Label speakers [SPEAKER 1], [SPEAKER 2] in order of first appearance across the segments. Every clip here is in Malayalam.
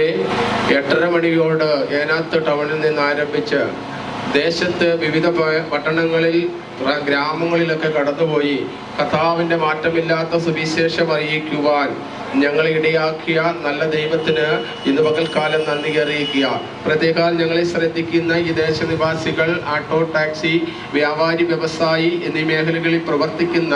[SPEAKER 1] 8:30 മണിയോട് ഏനാത്ത് ടൗണിൽ നിന്ന് ആരംഭിച്ച് ദേശത്ത് വിവിധ പട്ടണങ്ങളിൽ ഗ്രാമങ്ങളിലൊക്കെ കടന്നുപോയി കർത്താവിൻ്റെ മാറ്റമില്ലാത്ത സുവിശേഷം അറിയിക്കുവാൻ ഞങ്ങളെ ഇടയാക്കിയ നല്ല ദൈവത്തിന് ഇന്ന് പകൽക്കാലം നന്ദി അറിയിക്കുക. പ്രത്യേകം ഞങ്ങളെ ശ്രദ്ധിക്കുന്ന ഈ ദേശനിവാസികൾ, ആട്ടോ ടാക്സി വ്യാപാരി വ്യവസായി എന്നീ മേഖലകളിൽ പ്രവർത്തിക്കുന്ന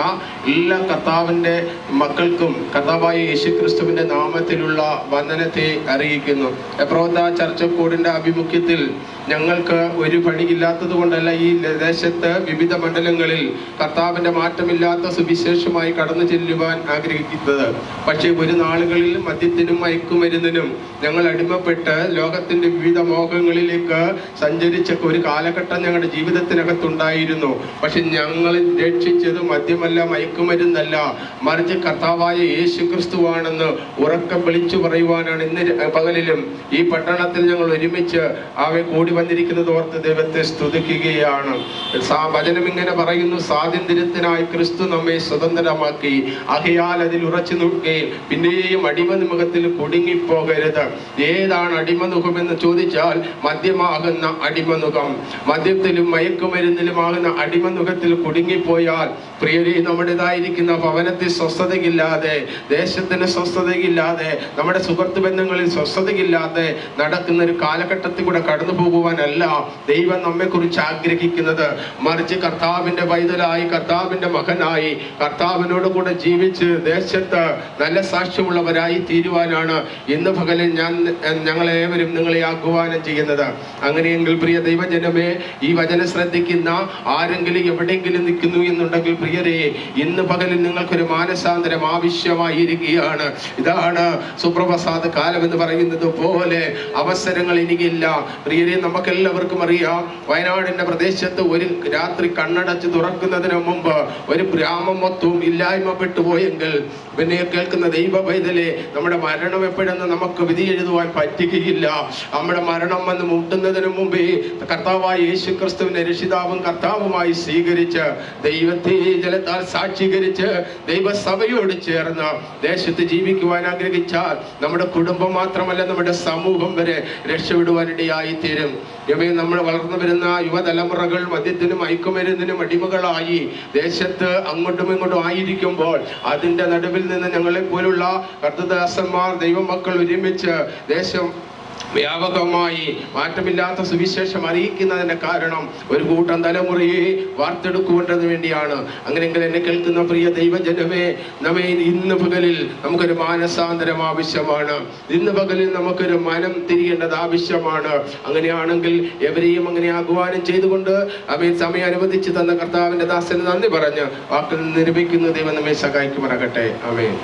[SPEAKER 1] എല്ലാ കർത്താവിൻ്റെ മക്കൾക്കും കർത്താവായ യേശുക്രിസ്തുവിൻ്റെ നാമത്തിലുള്ള വന്ദനത്തെ അറിയിക്കുന്നു. എബ്രോദ ചർച്ചക്കോടിൻ്റെ ആഭിമുഖ്യത്തിൽ ഞങ്ങൾക്ക് ഒരു പണിയില്ലാത്തത് കൊണ്ടല്ല ഈ ദേശത്ത് വിവിധ മണ്ഡലങ്ങളിൽ കർത്താവിൻ്റെ മാറ്റമില്ലാത്ത സുവിശേഷമായി കടന്നു ചെല്ലുവാൻ ആഗ്രഹിക്കുന്നത്. പക്ഷേ ഒരു നാളുകളിൽ മദ്യത്തിനും മയക്കുമരുന്നിനും ഞങ്ങൾ അടിമപ്പെട്ട് ലോകത്തിൻ്റെ വിവിധ മോഹങ്ങളിലേക്ക് സഞ്ചരിച്ച ഒരു കാലഘട്ടം ഞങ്ങളുടെ ജീവിതത്തിനകത്തുണ്ടായിരുന്നു. പക്ഷെ ഞങ്ങൾ രക്ഷിച്ചത് മദ്യമല്ല, മയക്കുമരുന്നല്ല, മറിച്ച് കർത്താവായ യേശുക്രിസ്തുവാണെന്ന് ഉറക്കം വിളിച്ചു പറയുവാനാണ് ഇന്ന് പകലിലും ഈ പട്ടണത്തിൽ ഞങ്ങൾ ഒരുമിച്ച് അവയെ കൂടി വന്നിരിക്കുന്നത് ഓർത്ത് ദൈവത്തെ സ്തുതിക്കുകയാണ്. വചനം ഇങ്ങനെ പറയുന്നു: സ്വാതന്ത്ര്യത്തിനായി ക്രിസ്തു നമ്മെ സ്വതന്ത്രമാക്കി, ആകയാൽ അതിൽ ഉറച്ചു നിൽക്കുകയും പിന്നെയും അടിമമുഖത്തിൽ കുടുങ്ങിപ്പോകരുത്. ഏതാണ് അടിമമുഖം എന്ന് ചോദിച്ചാൽ മദ്യമാകുന്ന അടിമമുഖം. മദ്യത്തിലും മയക്കുമരുന്നിലുമാകുന്ന അടിമമുഖത്തിൽ കുടുങ്ങിപ്പോയാൽ പ്രിയരെ, നമ്മുടേതായിരിക്കുന്ന ഭവനത്തിൽ സ്വസ്ഥതയില്ലാതെ, ദേശത്തിന് സ്വസ്ഥതയില്ലാതെ, നമ്മുടെ സുഹൃത്ത് ബന്ധങ്ങളിൽ സ്വസ്ഥതയില്ലാതെ നടക്കുന്ന ഒരു കാലഘട്ടത്തിൽ കൂടെ കടന്നു പോകുവാനല്ല ദൈവം നമ്മെ കുറിച്ച് ആഗ്രഹിക്കുന്നത്. മറിച്ച് കർത്താവിൻ്റെ പൈതലായി, കർത്താവിൻ്റെ മകനായി, കർത്താവിനോട് കൂടെ ജീവിച്ച് ദേശത്ത് നല്ല സാക്ഷ്യമുള്ളവരായി തീരുവാനാണ് ഇന്ന് പകലിൽ ഞങ്ങളേവരും നിങ്ങളെ ആഹ്വാനം ചെയ്യുന്നത്. അങ്ങനെയെങ്കിൽ പ്രിയ ദൈവജനമേ, ഈ വചനം ശ്രദ്ധിക്കുന്ന ആരെങ്കിലും എവിടെയെങ്കിലും നിൽക്കുന്നു എന്നുണ്ടെങ്കിൽ പ്രിയരെ, ഇന്ന് പകലിൽ നിങ്ങൾക്കൊരു മാനസാന്തരം ആവശ്യമായിരിക്കുകയാണ്. ഇതാണ് സുപ്രഭാത കാലം എന്ന് പറയുന്നത് പോലെ അവസരങ്ങൾ ഇനിയില്ല. പ്രിയരെ, നമുക്കെല്ലാവർക്കും അറിയാം, വയനാടിൻ്റെ പ്രദേശത്ത് ഒരു രാത്രി കണ്ണടച്ച് തുറക്കുന്നതിന് മുമ്പ് ഒരു ഗ്രാമം മൊത്തവും ഇല്ലായ്മപ്പെട്ടു പോയെങ്കിൽ പിന്നെ കേൾക്കുന്ന ദൈവ പൈതലെ, നമ്മുടെ മരണം എപ്പോഴെന്ന് നമുക്ക് വിധി എഴുതുവാൻ പറ്റുകയില്ല. നമ്മുടെ മരണം വന്ന് മുട്ടുന്നതിന് മുമ്പേ കർത്താവായ യേശുക്രിസ്തുവിനെ രക്ഷിതാവും കർത്താവുമായി സ്വീകരിച്ച് ദൈവത്തെ ജലത്താൽ സാക്ഷീകരിച്ച് ദൈവസഭയോട് ചേർന്ന് ദേശത്ത് ജീവിക്കുവാൻ ആഗ്രഹിച്ചാൽ നമ്മുടെ കുടുംബം മാത്രമല്ല, നമ്മുടെ സമൂഹം വരെ രക്ഷപ്പെടുവാനിടയായി തീരും. നമ്മൾ വളർന്നു വരുന്ന യുവതലമുറകൾ മദ്യത്തിനും മയക്കുമരുന്നിനും അടിമകളായി ദേശത്ത് അങ്ങോട്ടും ഇങ്ങോട്ടും ആയിരിക്കുമ്പോൾ അതിൻ്റെ നടുവിൽ നിന്ന് ഞങ്ങളെ പോലുള്ള കർത്തദാസന്മാർ, ദൈവമക്കൾ ഒരുമിച്ച് ദേശം വ്യാപകമായി മാറ്റമില്ലാത്ത സുവിശേഷം അറിയിക്കുന്നതിൻ്റെ കാരണം ഒരു കൂട്ടം തലമുറയെ വാർത്തെടുക്കുവാൻ വേണ്ടിയാണ്. അങ്ങനെയെങ്കിൽ എന്നെ കേൾക്കുന്ന പ്രിയ ദൈവജനമേ, നമ്മെ ഇന്ന് പകലിൽ നമുക്കൊരു മാനസാന്തരം ആവശ്യമാണ്. ഇന്ന് പകലിൽ നമുക്കൊരു മനം തിരിയേണ്ടത് ആവശ്യമാണ്. അങ്ങനെയാണെങ്കിൽ എവരെയും അങ്ങനെ ആഹ്വാനം ചെയ്തുകൊണ്ട് അവയെ സമയം അനുവദിച്ച് തന്ന കർത്താവിൻ്റെ ദാസന് നന്ദി പറഞ്ഞ് വാക്കിൽ നിർമ്മിക്കുന്ന ദൈവം നമ്മെ സഹായിക്കുമാറാകട്ടെ. ആമേൻ.